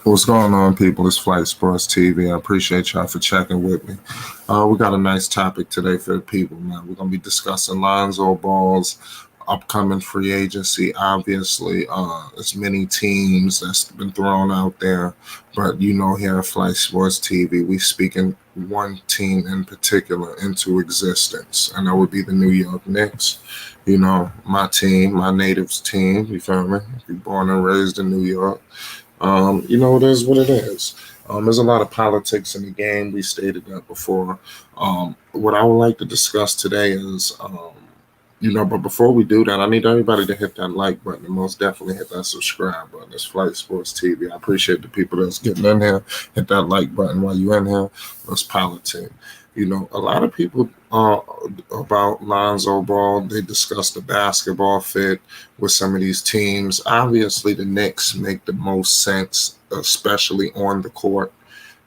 What's going on, people? It's Flight Sports TV. I appreciate y'all for checking with me. We got a nice topic today for the people, man. We're going to be discussing Lonzo Ball's upcoming free agency. Obviously, there's many teams that's been thrown out there, but here at Flight Sports TV, we speaking one team in particular into existence, and that would be the New York Knicks. My team, my natives team. You feel me? If you're born and raised in New York. It is what it is. There's a lot of politics in the game. We stated that before. What I would like to discuss today is, but before we do that, I need everybody to hit that like button and most definitely hit that subscribe button. It's Flight Sports TV. I appreciate the people that's getting in here. Hit that like button while you're in here. Let's politic. A lot of people about Lonzo Ball, they discuss the basketball fit with some of these teams. Obviously, the Knicks make the most sense, especially on the court,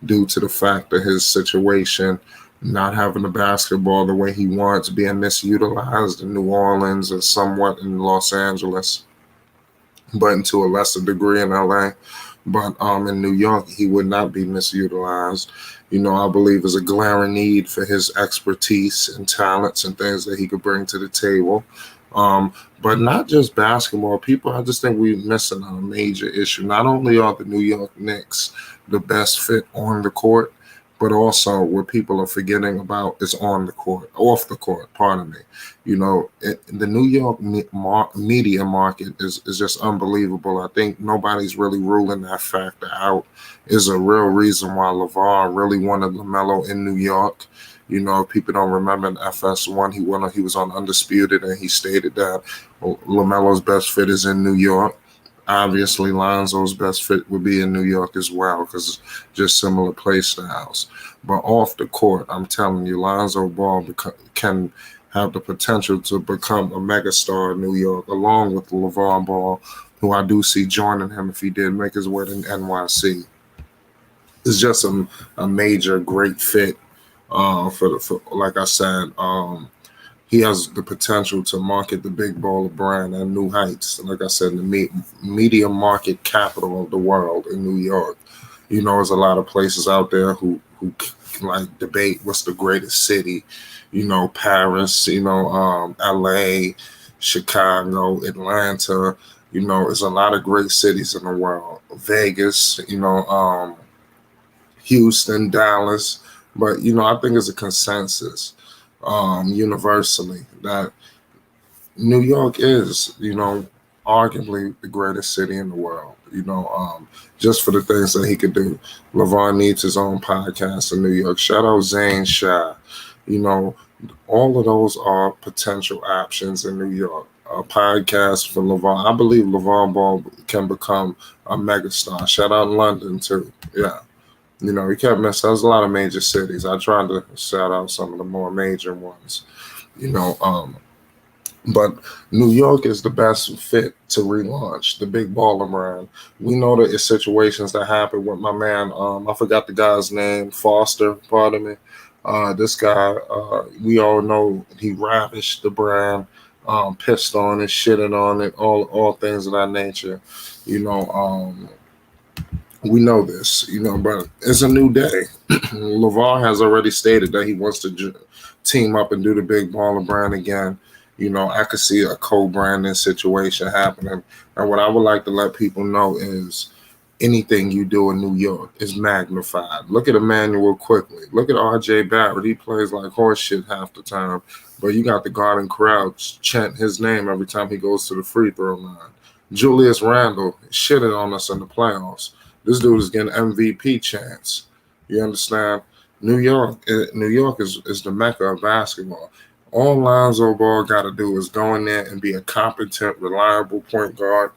due to the fact of his situation, not having the basketball the way he wants, being misutilized in New Orleans and somewhat in Los Angeles, but to a lesser degree in LA. But in New York, he would not be misutilized. I believe there's a glaring need for his expertise and talents and things that he could bring to the table. But not just basketball. I just think we're missing a major issue. Not only are the New York Knicks the best fit on the court, but also what people are forgetting about is on the court, off the court, pardon me. The New York media market is just unbelievable. I think nobody's really ruling that factor out. Is a real reason why Lavar really wanted LaMelo in New York. If people don't remember in FS1, he was on Undisputed and he stated that LaMelo's best fit is in New York. Obviously, Lonzo's best fit would be in New York as well because it's just similar play styles. But off the court, I'm telling you, Lonzo Ball can have the potential to become a megastar in New York, along with LaVar Ball, who I do see joining him if he did make his way to NYC. It's just a major great fit for like I said. He has the potential to market the big baller brand at new heights. Like I said, the media market capital of the world in New York. There's a lot of places out there who like debate what's the greatest city. Paris. L.A., Chicago, Atlanta. There's a lot of great cities in the world. Vegas. Houston, Dallas. But I think it's a consensus universally that New York is, arguably the greatest city in the world. Just for the things that he could do. LaVar needs his own podcast in New York. Shout out Zane Shah. All of those are potential options in New York. A podcast for LaVar. I believe LaVar Ball can become a megastar. Shout out London too. Yeah. He kept messing. There's a lot of major cities. I tried to shout out some of the more major ones. But New York is the best fit to relaunch the big baller brand. We know that it's situations that happen with my man. I forgot the guy's name, Foster. Pardon me. This guy, we all know he ravished the brand, pissed on it, shitted on it, all things of that nature. We know this, but it's a new day. LaVar has already stated that he wants to team up and do the big baller brand again. I could see a co-branding situation happening. And what I would like to let people know is anything you do in New York is magnified. Look at Emmanuel Quickly. Look at R.J. Barrett. He plays like horse shit half the time. But you got the Garden crowd chant his name every time he goes to the free throw line. Julius Randle shitted on us in the playoffs. This dude is getting MVP chance. You understand? New York is the mecca of basketball. All Lonzo Ball got to do is go in there and be a competent, reliable point guard.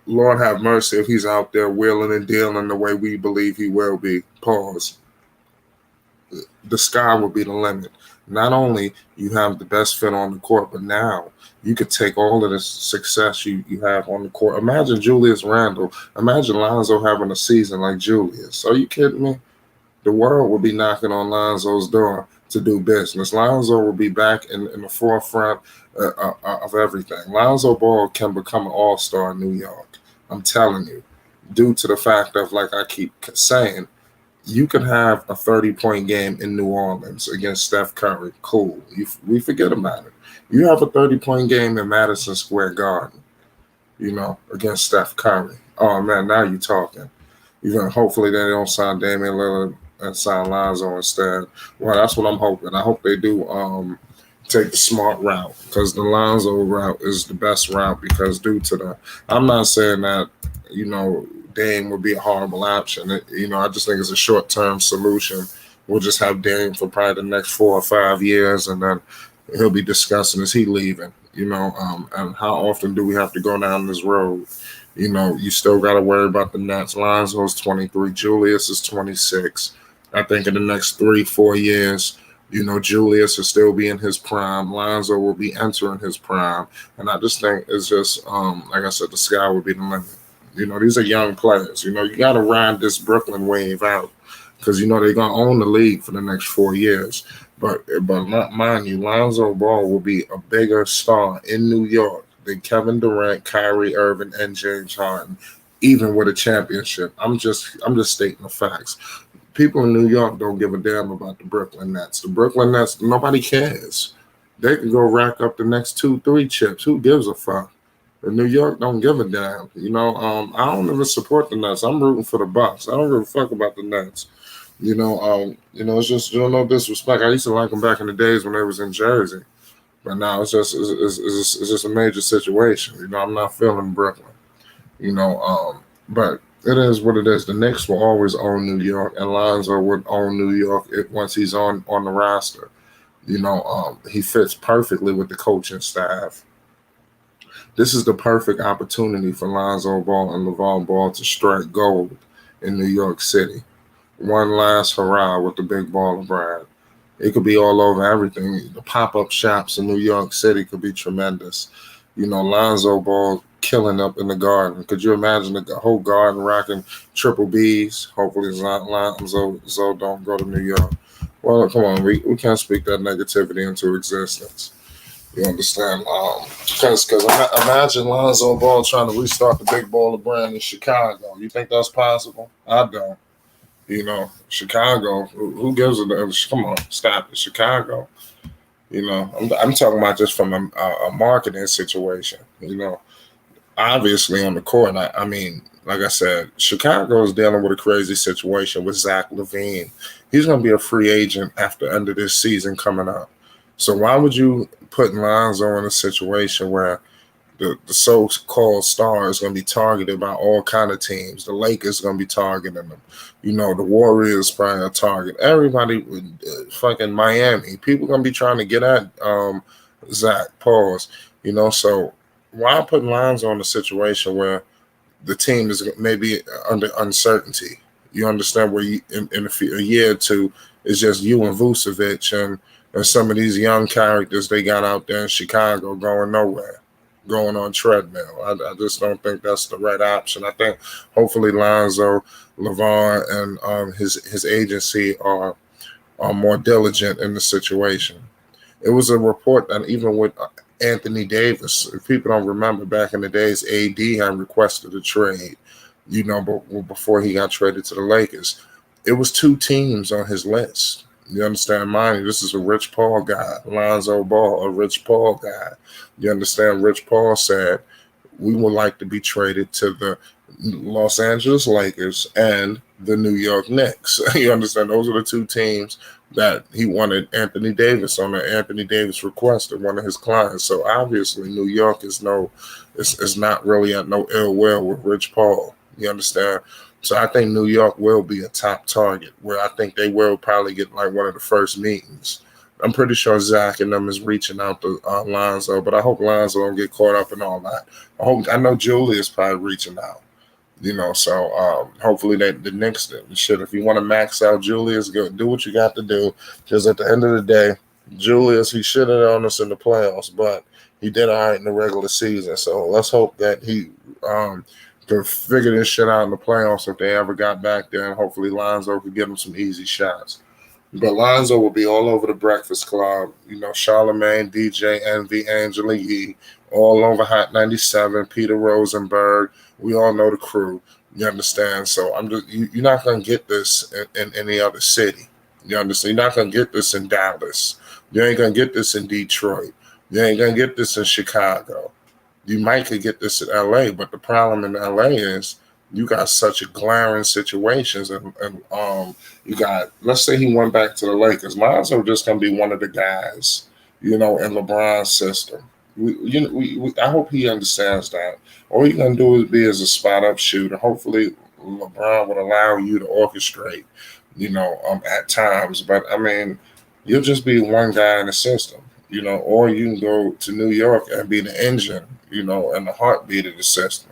Lord have mercy if he's out there wheeling and dealing the way we believe he will be. Pause. The sky will be the limit. Not only you have the best fit on the court, but now you could take all of the success you have on the court. Imagine Julius Randle. Imagine Lonzo having a season like Julius. Are you kidding me? The world will be knocking on Lonzo's door to do business. Lonzo will be back in the forefront of everything. Lonzo Ball can become an all-star in New York. I'm telling you. due to the fact of, like I keep saying, you could have a 30-point game in New Orleans against Steph Curry. Cool. We forget about it. You have a 30-point game in Madison Square Garden, against Steph Curry. Oh, man, now you're talking. Hopefully they don't sign Damian Lillard and sign Lonzo instead. Well, that's what I'm hoping. I hope they do take the smart route, because the Lonzo route is the best route, because due to the, I'm not saying that, Dame would be a horrible option. I just think it's a short-term solution. We'll just have Dame for probably the next 4 or 5 years, and then he'll be discussing, is he leaving? And how often do we have to go down this road? You still got to worry about the Nets. Lonzo's 23. Julius is 26. I think in the next 3-4 years, Julius will still be in his prime. Lonzo will be entering his prime. And I just think it's just, like I said, the sky will be the limit. These are young players. You got to ride this Brooklyn wave out, because, they're going to own the league for the next 4 years. But mind you, Lonzo Ball will be a bigger star in New York than Kevin Durant, Kyrie Irving, and James Harden, even with a championship. I'm just stating the facts. People in New York don't give a damn about the Brooklyn Nets. The Brooklyn Nets, nobody cares. They can go rack up the next 2-3 chips. Who gives a fuck? In New York, don't give a damn. I don't even support the Nets. I'm rooting for the Bucks. I don't give a fuck about the Nets. It's just, no disrespect. I used to like them back in the days when they was in Jersey, but now it's just a major situation. I'm not feeling Brooklyn. But it is what it is. The Knicks will always own New York, and Lonzo would own New York once he's on the roster. He fits perfectly with the coaching staff. This is the perfect opportunity for Lonzo Ball and Lavar Ball to strike gold in New York City. One last hurrah with the big baller brand. It could be all over everything. The pop-up shops in New York City could be tremendous. Lonzo Ball killing up in the Garden. Could you imagine the whole Garden rocking triple Bs? Hopefully Lonzo don't go to New York. Well, come on, we can't speak that negativity into existence. You understand? Because imagine Lonzo Ball trying to restart the big baller brand in Chicago. You think that's possible? I don't. Chicago, who gives a damn? Come on, stop it. Chicago. I'm talking about just from a marketing situation. Obviously on the court. I mean, like I said, Chicago is dealing with a crazy situation with Zach LaVine. He's going to be a free agent after end of this season coming up. So why would you put Lonzo in a situation where the so-called star is going to be targeted by all kind of teams? The Lakers going to be targeting them. The Warriors probably a target. Everybody, fucking Miami. People going to be trying to get at Zach. Pause. So why put Lonzo in a situation where the team is maybe under uncertainty? You understand, where you, in a year or two, it's just you and Vucevic and some of these young characters they got out there in Chicago going nowhere, going on treadmill. I just don't think that's the right option. I think hopefully Lonzo, Lavar, and his agency are more diligent in the situation. It was a report that even with Anthony Davis, if people don't remember, back in the days, AD had requested a trade, but before he got traded to the Lakers. It was 2 teams on his list. You understand? Mind you, this is a Rich Paul guy. Lonzo Ball, a Rich Paul guy. You understand? Rich Paul said, we would like to be traded to the Los Angeles Lakers and the New York Knicks. You understand? Those are the 2 teams that he wanted Anthony Davis on. Anthony Davis requested one of his clients. So obviously New York is not really at no ill will with Rich Paul. You understand? So I think New York will be a top target, where I think they will probably get like one of the first meetings. I'm pretty sure Zach and them is reaching out to Lonzo, but I hope Lonzo don't get caught up in all that. I know Julius probably reaching out. So hopefully the Knicks shit. If you want to max out Julius, go do what you got to do. Because at the end of the day, Julius, he should have on us in the playoffs, but he did all right in the regular season. So let's hope that he to figure this shit out in the playoffs if they ever got back there, and hopefully Lonzo could get him some easy shots. But Lonzo will be all over the Breakfast Club. Charlamagne, DJ, Envy, Angela Yee, all over Hot 97, Peter Rosenberg. We all know the crew. You understand? So you're not gonna get this in any other city. You understand? You're not gonna get this in Dallas. You ain't gonna get this in Detroit. You ain't gonna get this in Chicago. You might could get this in LA, but the problem in LA is you got such a glaring situations, and you got, let's say he went back to the Lakers. Lonzo just gonna be one of the guys, in LeBron's system. I hope he understands that. All you're gonna do is be as a spot up shooter. Hopefully, LeBron would allow you to orchestrate, at times. But I mean, you'll just be one guy in the system, or you can go to New York and be the engine, and the heartbeat of the system.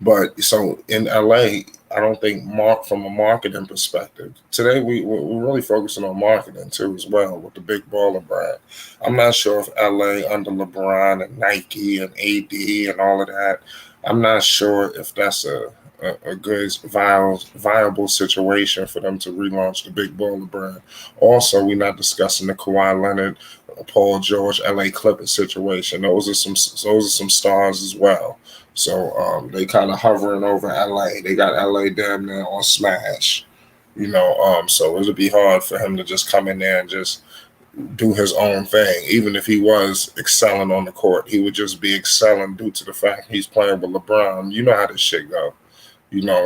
But so in LA, I don't think from a marketing perspective. Today we're really focusing on marketing too as well with the big baller brand. I'm not sure if LA under LeBron and Nike and AD and all of that. I'm not sure if that's a good viable situation for them to relaunch the big baller brand. Also, we're not discussing the Kawhi Leonard, Paul George, LA Clippers situation. Those are some stars as well. So they kind of hovering over LA. They got LA damn near on smash. So it'll be hard for him to just come in there and just do his own thing. Even if he was excelling on the court, he would just be excelling due to the fact he's playing with LeBron. You know how this shit go.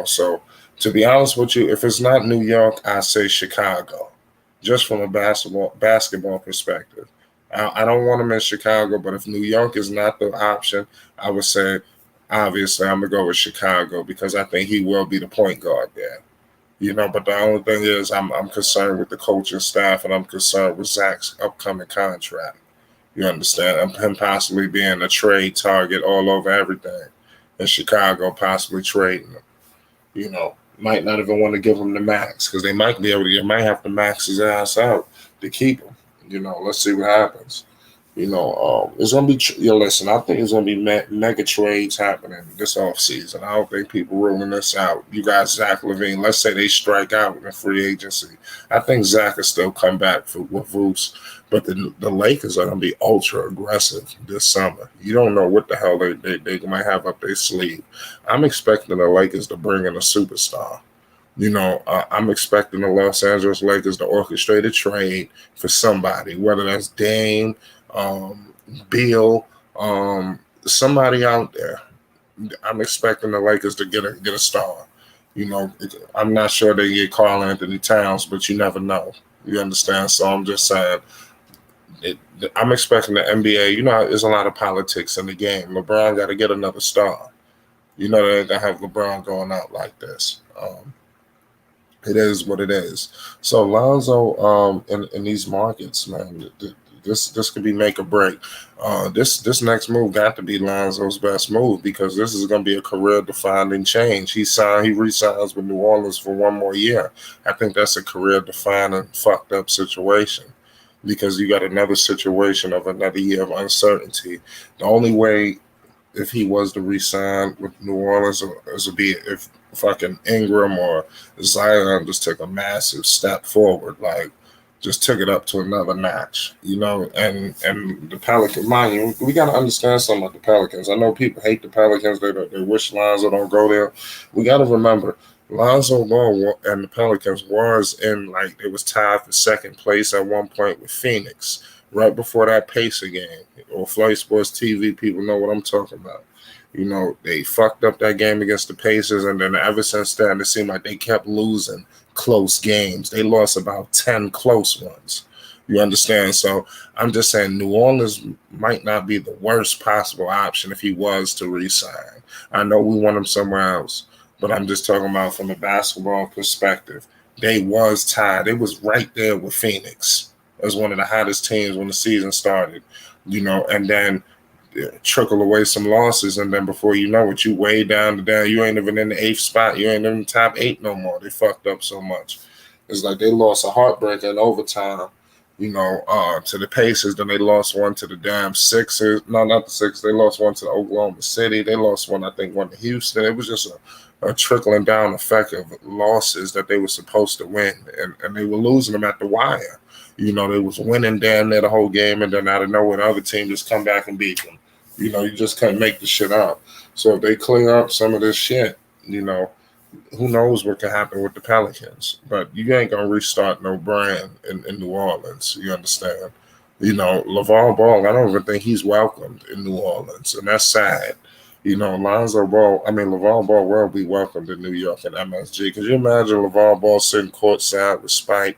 So to be honest with you, if it's not New York, I say Chicago, just from a basketball perspective. I don't want him in Chicago, but if New York is not the option, I would say obviously I'm gonna go with Chicago because I think he will be the point guard there. But the only thing is I'm concerned with the coaching staff and I'm concerned with Zach's upcoming contract. You understand? Him possibly being a trade target all over everything. And Chicago possibly trading him. Might not even want to give him the max because they might have to max his ass out to keep him. Let's see what happens. It's gonna be. Listen, I think it's gonna be mega trades happening this off season. I don't think people ruling this out. You got Zach LaVine. Let's say they strike out in free agency. I think Zach will still come back with Vooch, but the Lakers are gonna be ultra aggressive this summer. You don't know what the hell they might have up their sleeve. I'm expecting the Lakers to bring in a superstar. I'm expecting the Los Angeles Lakers to orchestrate a trade for somebody, whether that's Dame, Beal, somebody out there. I'm expecting the Lakers to get a star. I'm not sure they get Karl Anthony Towns, but you never know. You understand? So I'm just saying, I'm expecting the NBA. There's a lot of politics in the game. LeBron got to get another star. They ain't gonna have LeBron going out like this. It is what it is. So Lonzo, in these markets, man, this could be make or break. This next move got to be Lonzo's best move because this is going to be a career defining change. He re-signs with New Orleans for one more year. I think that's a career defining fucked up situation because you got another situation of another year of uncertainty. The only way if he was to re-sign with New Orleans would be if fucking Ingram or Zion just took a massive step forward, like just took it up to another notch, and the Pelicans, mind you, we got to understand something about the Pelicans. I know people hate the Pelicans, they wish Lonzo don't go there. We got to remember, Lonzo Ball and the Pelicans they was tied for second place at one point with Phoenix, right before that Pacer game, or Flight Sports TV people know what I'm talking about. They fucked up that game against the Pacers, and then ever since then, it seemed like they kept losing close games. They lost about 10 close ones. You understand? So I'm just saying New Orleans might not be the worst possible option if he was to re-sign. I know we want him somewhere else, but I'm just talking about from a basketball perspective. They was tied. It was right there with Phoenix as one of the hottest teams when the season started, and then trickle away some losses, and then before you know it, you way down. You ain't even in the 8th spot. You ain't in the top 8 no more. They fucked up so much. It's like they lost a heartbreaker in overtime, to the Pacers. Then they lost one to the damn Sixers. No, not the Sixers. They lost one to Oklahoma City. They lost one to Houston. It was just a trickling down effect of losses that they were supposed to win, and they were losing them at the wire. They was winning damn near the whole game, and then out of nowhere, the other team just come back and beat them. You just can't make the shit up. So if they clear up some of this shit, You know, who knows what could happen with the Pelicans? But you ain't gonna restart no brand in New Orleans. You understand? Lavar Ball, I don't even think he's welcomed in New Orleans, and that's sad. Lavar Ball will be welcomed in New York and MSG. Could you imagine Lavar Ball sitting courtside with Spike?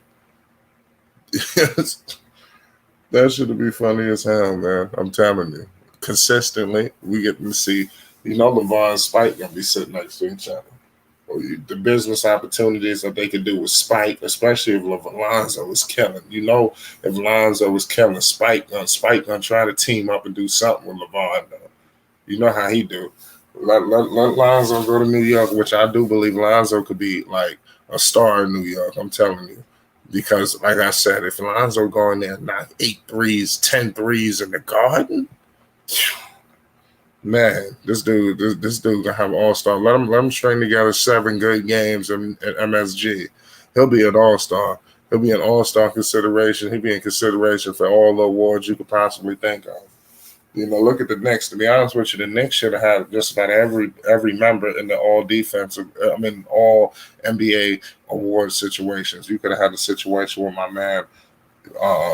That should be funny as hell, man. I'm telling you. Consistently, we get to see, LeVar and Spike gonna be sitting next to each other. The business opportunities that they could do with Spike, especially if Lonzo was killing. If Lonzo was killing Spike gonna try to team up and do something with LeVar. You know how he do. Let Lonzo go to New York, which I do believe Lonzo could be like a star in New York. I'm telling you. Because, like I said, if Lonzo go in there and knock 8 threes, 10 threes in the Garden, man, this dude gonna have all-star. Let him string together 7 good games in MSG. He'll be an all-star. He'll be an all-star consideration. He'll be in consideration for all the awards you could possibly think of. Look at the Knicks. To be honest with you, the Knicks should have had just about every member in the all NBA award situations. You could have had a situation with my man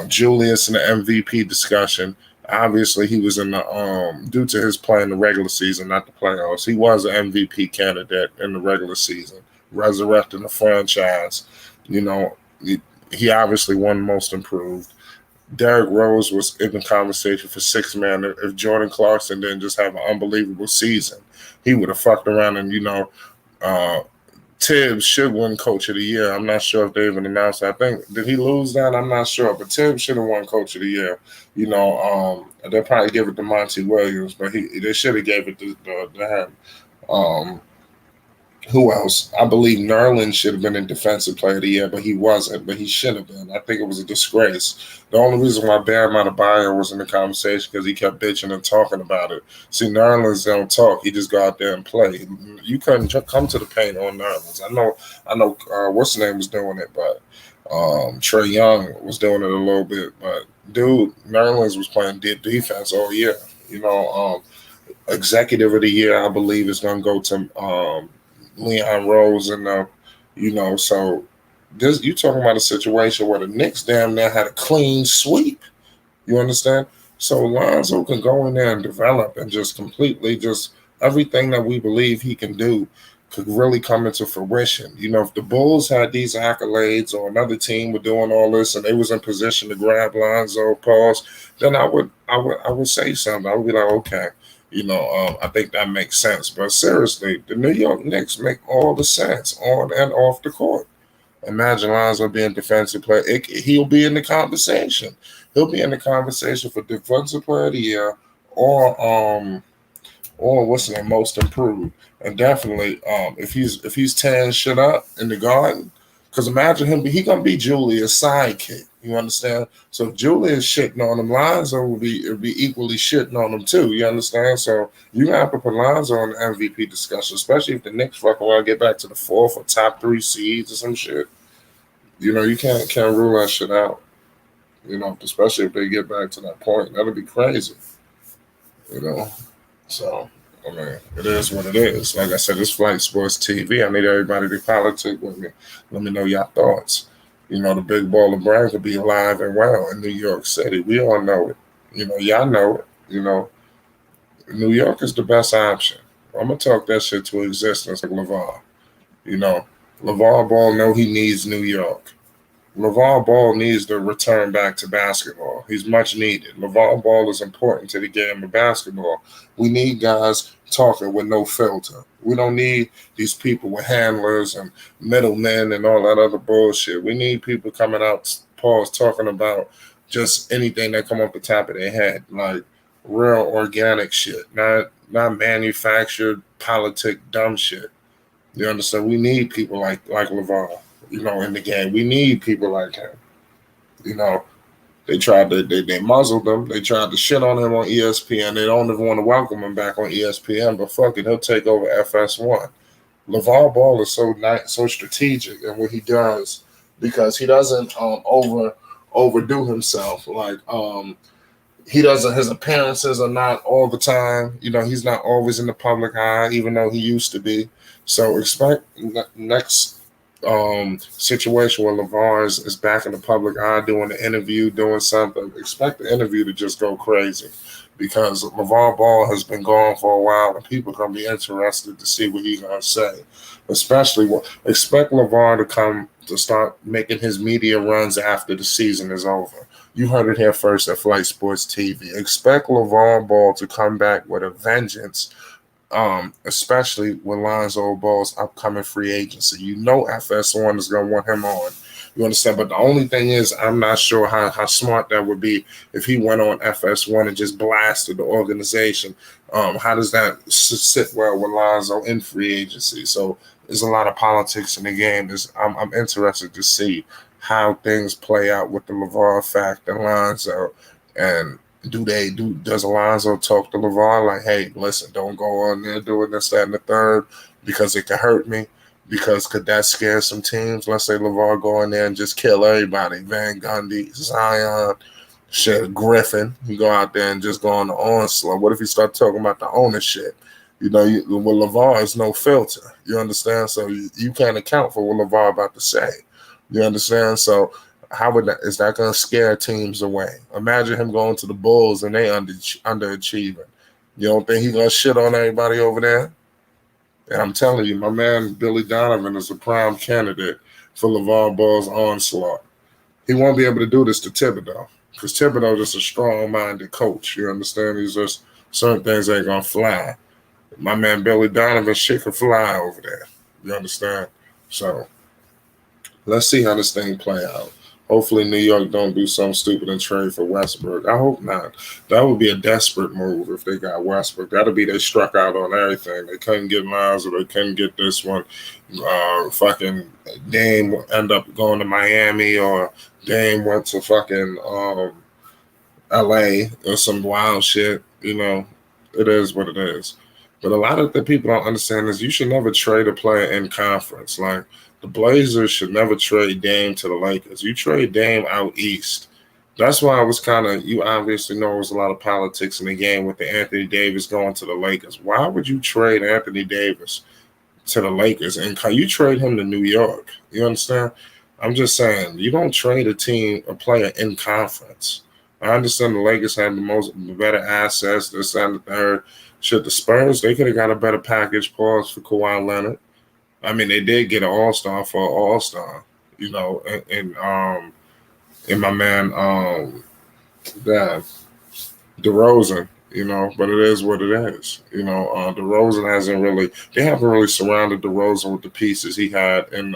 Julius in the MVP discussion. Obviously, he was in the due to his play in the regular season, not the playoffs. He was an MVP candidate in the regular season, resurrecting the franchise. He obviously won Most Improved. Derrick Rose was in the conversation for 6th man. If Jordan Clarkson didn't just have an unbelievable season, he would have fucked around and Tibbs should win Coach of the Year. I'm not sure if they even announced that. I think, did he lose that? I'm not sure, but Tibbs should have won Coach of the Year. They'll probably give it to Monty Williams, but they should have gave it to him. Who else? I believe Nerlens should have been in Defensive Player of the Year, but he wasn't. But he should have been. I think it was a disgrace. The only reason why Bam Adebayo was in the conversation because he kept bitching and talking about it. See, Nerlens don't talk. He just go out there and play. You couldn't come to the paint on Nerlens. I know. What's the name was doing it, but Trae Young was doing it a little bit. But dude, Nerlens was playing defense all year. Executive of the Year, I believe, is going to go to Leon Rose and so this you talking about a situation where the Knicks damn near had a clean sweep. You understand? So Lonzo can go in there and develop and just completely just everything that we believe he can do could really come into fruition. If the Bulls had these accolades or another team were doing all this and they was in position to grab Lonzo, then I would say something. I would be like, okay. I think that makes sense. But seriously, the New York Knicks make all the sense on and off the court. Imagine Lonzo being defensive player. He'll be in the conversation. He'll be in the conversation for defensive player of the year or what's the name, Most Improved. And definitely, if he's tearing shit up in the Garden, because imagine him, he gonna be Julius' sidekick. You understand? So if Julius shitting on him, Lonzo will be equally shitting on him too. You understand? So you gonna have to put Lonzo on the MVP discussion, especially if the Knicks fucking want to get back to the 4th or top 3 seeds or some shit. You can't rule that shit out. Especially if they get back to that point, that'll be crazy. So. I mean, it is what it is. Like I said, it's Flight Sports TV. I need everybody to politic with me. Let me know your thoughts. The big baller brand could be alive and well in New York City. We all know it. Y'all know it. New York is the best option. I'm going to talk that shit to existence like Lavar. Lavar Ball know he needs New York. LaVar Ball needs to return back to basketball. He's much needed. LaVar Ball is important to the game of basketball. We need guys talking with no filter. We don't need these people with handlers and middlemen and all that other bullshit. We need people coming out, talking about just anything that come off the top of their head, like real organic shit, not manufactured politic dumb shit. You understand? We need people like LaVar. In the game. We need people like him. They tried to they muzzled him. They tried to shit on him on ESPN. They don't even want to welcome him back on ESPN, but fuck it, he'll take over FS1. LaVar Ball is so strategic in what he does because he doesn't overdo himself. Like he doesn't. His appearances are not all the time. He's not always in the public eye, even though he used to be. So expect next situation where Lavar is back in the public eye doing an interview, doing something. Expect the interview to just go crazy because LeVar Ball has been gone for a while and people are going to be interested to see what he's going to say. Especially, expect LeVar to come to start making his media runs after the season is over. You heard it here first at Flight Sports TV. Expect LeVar Ball to come back with a vengeance, especially with Lonzo Ball's upcoming free agency. You know FS1 is going to want him on. You understand? But the only thing is, I'm not sure how smart that would be if he went on FS1 and just blasted the organization. How does that sit well with Lonzo in free agency? So there's a lot of politics in the game. I'm interested to see how things play out with the LeVar fact and Lonzo. And does Alonzo talk to LeVar like, hey, listen, don't go on there doing this, that, and the third because it could hurt me? Because could that scare some teams? Let's say LeVar go in there and just kill everybody. Van Gundy, Zion, shit, Griffin. He go out there and just go on the onslaught. What if he start talking about the ownership? With LeVar is no filter. You understand? So you can't account for what LeVar about to say. You understand? So is that going to scare teams away? Imagine him going to the Bulls and they underachieving. You don't think he's going to shit on everybody over there? And I'm telling you, my man Billy Donovan is a prime candidate for LeVar Ball's onslaught. He won't be able to do this to Thibodeau because Thibodeau is just a strong-minded coach. You understand? He's just certain things ain't going to fly. My man Billy Donovan, shit could fly over there. You understand? So let's see how this thing play out. Hopefully New York don't do something stupid and trade for Westbrook. I hope not. That would be a desperate move if they got Westbrook. That'll be they struck out on everything. They couldn't get Miles or they couldn't get this one. Fucking Dame end up going to Miami or Dame went to fucking LA or some wild shit. It is what it is. But a lot of the people don't understand is you should never trade a player in conference. Like, the Blazers should never trade Dame to the Lakers. You trade Dame out east. That's why I was you obviously know there was a lot of politics in the game with the Anthony Davis going to the Lakers. Why would you trade Anthony Davis to the Lakers? And can you trade him to New York? You understand? I'm just saying, you don't trade a player in conference. I understand the Lakers have the better assets, this and the third. Shit, the Spurs, they could have got a better package pause for Kawhi Leonard. I mean, they did get an all-star for an all-star, and my man, DeRozan, but it is what it is. DeRozan they haven't really surrounded DeRozan with the pieces he had in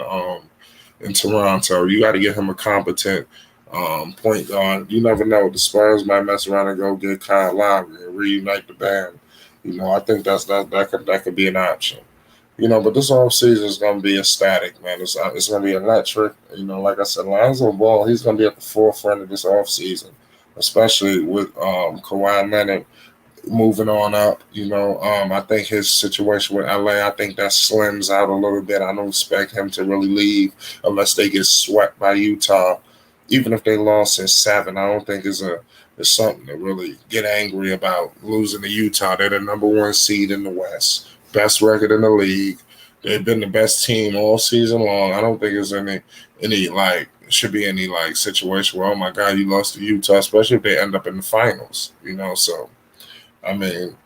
Toronto. You got to get him a competent point guard. You never know. The Spurs might mess around and go get Kyle Lowry and reunite the band. I think that could be an option. But this offseason is going to be ecstatic, man. It's going to be electric. Like I said, Lonzo Ball, he's going to be at the forefront of this offseason, especially with Kawhi Leonard moving on up. I think his situation with LA, I think that slims out a little bit. I don't expect him to really leave unless they get swept by Utah. Even if they lost in 7, I don't think it's something to really get angry about losing to Utah. They're the number 1 seed in the West. Best record in the league. They've been the best team all season long. I don't think there's any should be any situation where, oh my God, you lost to Utah, especially if they end up in the finals. So I mean,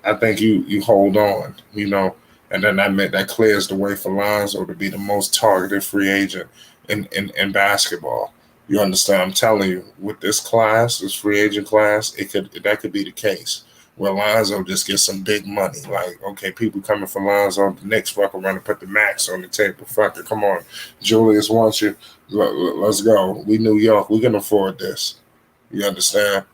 I think you hold on, and then that clears the way for Lonzo to be the most targeted free agent in basketball. You understand? I'm telling you, with this free agent class, that could be the case. Where Lonzo just gets some big money. Like, okay, people coming for Lonzo, the Knicks fuck around and put the max on the table. Fuck it, come on. Julius wants you. Let's go. We New York. We can afford this. You understand?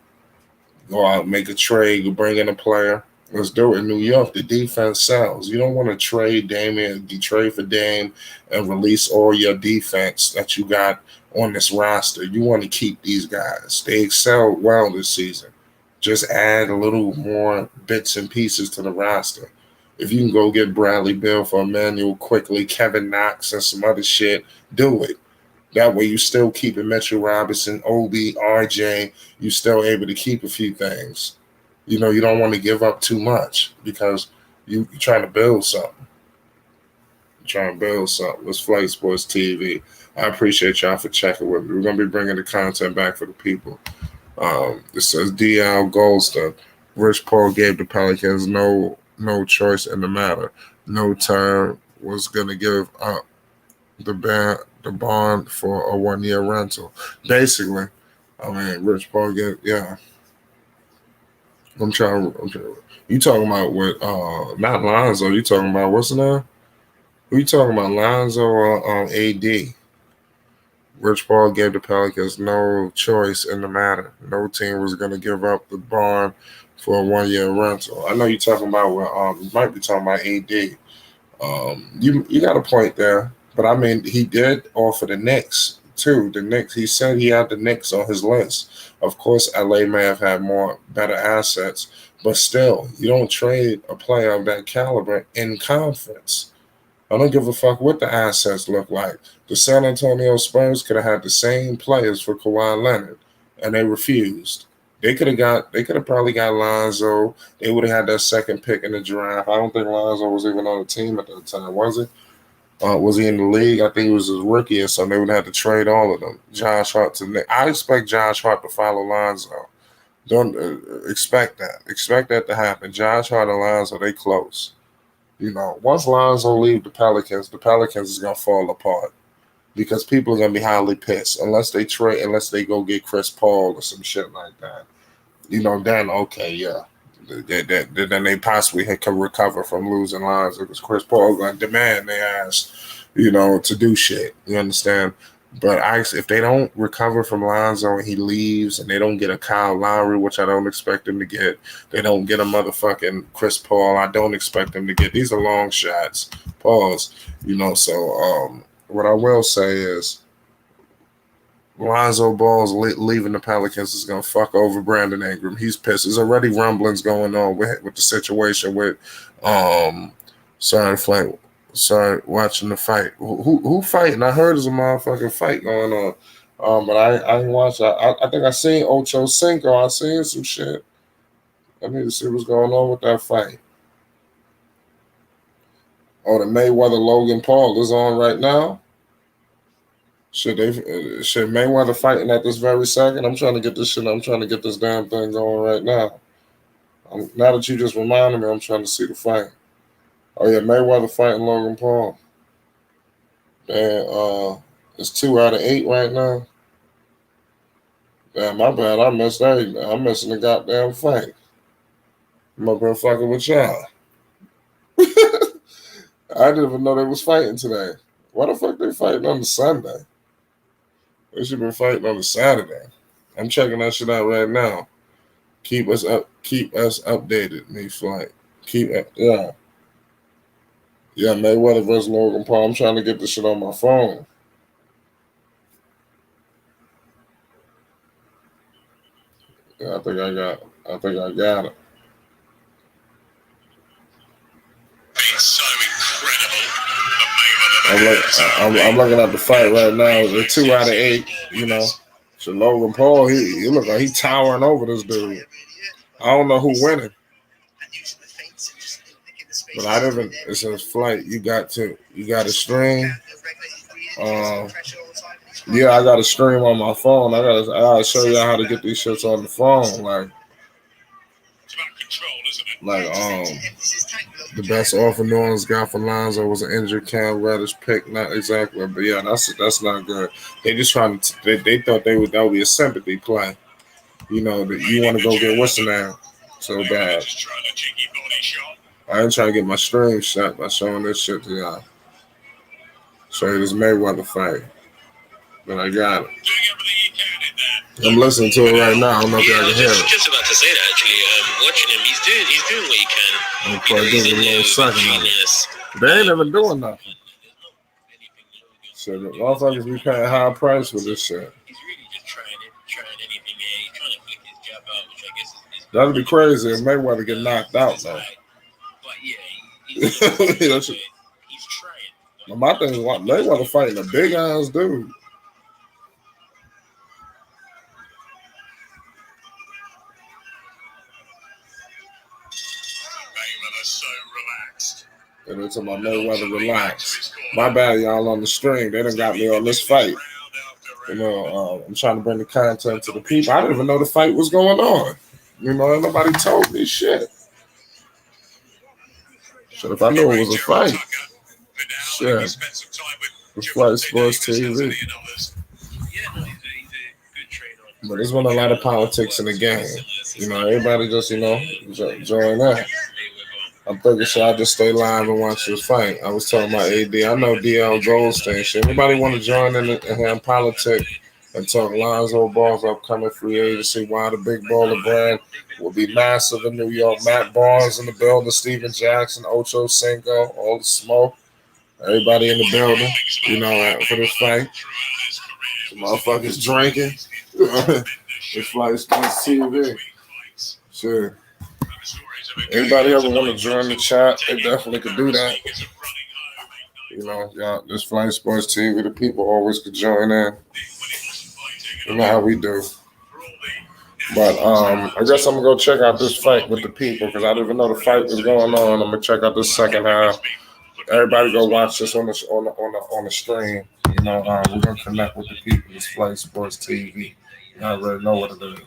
Go out, make a trade, you bring in a player. Let's do it in New York. The defense sells. You don't want to trade trade for Dame and release all your defense that you got on this roster. You want to keep these guys. They excelled well this season. Just add a little more bits and pieces to the roster. If you can go get Bradley Beal for Emmanuel quickly, Kevin Knox, and some other shit, do it. That way you still keep Mitchell Robinson, Obi, RJ. You still able to keep a few things. You don't want to give up too much because you're trying to build something. trying to build something. It's Flight Sports TV. I appreciate y'all for checking with me. We're gonna be bringing the content back for the people. It says DL Goldston. Rich Paul gave the Pelicans no choice in the matter. No term was gonna give up the bond for a 1 year rental. Basically, I mean, Rich Paul yeah. I'm trying. You talking about what? Not Lonzo. You talking about what's the name? Who you talking about, Lonzo or AD? Rich Paul gave the Pelicans no choice in the matter. No team was going to give up the bond for a 1 year rental. I know you're talking about what you might be talking about AD. You got a point there, but I mean he did offer the Knicks too. The Knicks, he said he had the Knicks on his list. Of course, LA may have had better assets, but still, you don't trade a player of that caliber in conference. I don't give a fuck what the assets look like. The San Antonio Spurs could have had the same players for Kawhi Leonard, and they refused. They could have probably got Lonzo. They would have had that second pick in the draft. I don't think Lonzo was even on the team at that time, was he? Was he in the league? I think he was his rookie, and so they would have to trade all of them. Josh Hart to Nick. I expect Josh Hart to follow Lonzo. Don't expect that. Expect that to happen. Josh Hart and Lonzo, they close. Once Lonzo leave the Pelicans is gonna fall apart because people are gonna be highly pissed unless they go get Chris Paul or some shit like that. Then okay, yeah, then they possibly can recover from losing Lonzo because Chris Paul gonna demand their ass, to do shit. You understand? But if they don't recover from Lonzo and he leaves and they don't get a Kyle Lowry, which I don't expect them to get, they don't get a motherfucking Chris Paul, I don't expect them to get. These are long shots. Pause. So what I will say is Lonzo Ball's leaving the Pelicans is going to fuck over Brandon Ingram. He's pissed. There's already rumblings going on with the situation with Sorry, watching the fight. Who fighting? I heard there's a motherfucking fight going on. But I ain't watched. I think I seen Ocho Cinco. I seen some shit. I need to see what's going on with that fight. Oh, the Mayweather Logan Paul is on right now. Should Mayweather fighting at this very second? I'm trying to get this shit. I'm trying to get this damn thing going right now. Now that you just reminded me, I'm trying to see the fight. Oh yeah, Mayweather fighting Logan Paul. And it's 2 out of 8 right now. Damn, my bad. I missed everything. I'm missing the goddamn fight. I'm up here fucking with y'all. I didn't even know they was fighting today. Why the fuck they fighting on the Sunday? They should be fighting on the Saturday. I'm checking that shit out right now. Keep us updated, me flight. Yeah. Yeah, Mayweather versus Logan Paul. I'm trying to get this shit on my phone. Yeah, I think I got it. So incredible. I'm looking at the fight right now. They're 2 out of 8. So Logan Paul, he look like he's towering over this dude. I don't know who winning, but I didn't. It's a flight. You got to stream. Yeah, I got to stream on my phone. I gotta show y'all how to get these shits on the phone. The best offer New Orleans got for Lonzo was an injured Cam Reddish pick. Not exactly, but yeah, that's not good. They just trying to. They thought that would be a sympathy play. That you want to go get what's the name so bad. I ain't trying to get my stream shot by showing this shit to y'all. Show you this Mayweather fight. But I got it. I'm listening to it right now. I don't know if y'all can hear it. I was just about to say that actually. Watching him, he's doing what he can. I'm probably giving a little second of it. They ain't even doing nothing. So the motherfuckers be paying high price for this shit. He's really just trying anything. He's trying to flick his jab out, which I guess is that'd be crazy if Mayweather get knocked out though. But yeah, he's trying. My thing is Mayweather fighting a big ass dude. Mayweather so relaxed. And it's about Mayweather relax. My bad, y'all on the stream. They done got me on this fight. I'm trying to bring the content to the people. I didn't even know the fight was going on. Nobody told me shit. Shit, if I knew it was a fight. Shit. The Flight Sports TV. But there's been a lot of politics in the game. Everybody just, join that. I'm thinking, should I just stay live and watch this fight? I was talking about AD. I know DL Goldstein. Should anybody want to join in politics and talk Lonzo Ball's upcoming free agency? Why the big baller brand will be massive in New York? Matt Barnes in the building, Steven Jackson, Ocho Cinco, all the smoke. Everybody in the building, for this fight. The motherfuckers drinking. It's Flight Sports TV. Sure. Anybody ever want to join the chat, they definitely could do that. Y'all, this Flight Sports TV, the people always could join in. You know how we do. But I guess I'm gonna go check out this fight with the people because I didn't even know the fight was going on. I'm gonna check out this second half. Everybody go watch this on the stream. We're gonna connect with the people. This Flight Sports TV. Y'all already know what it is.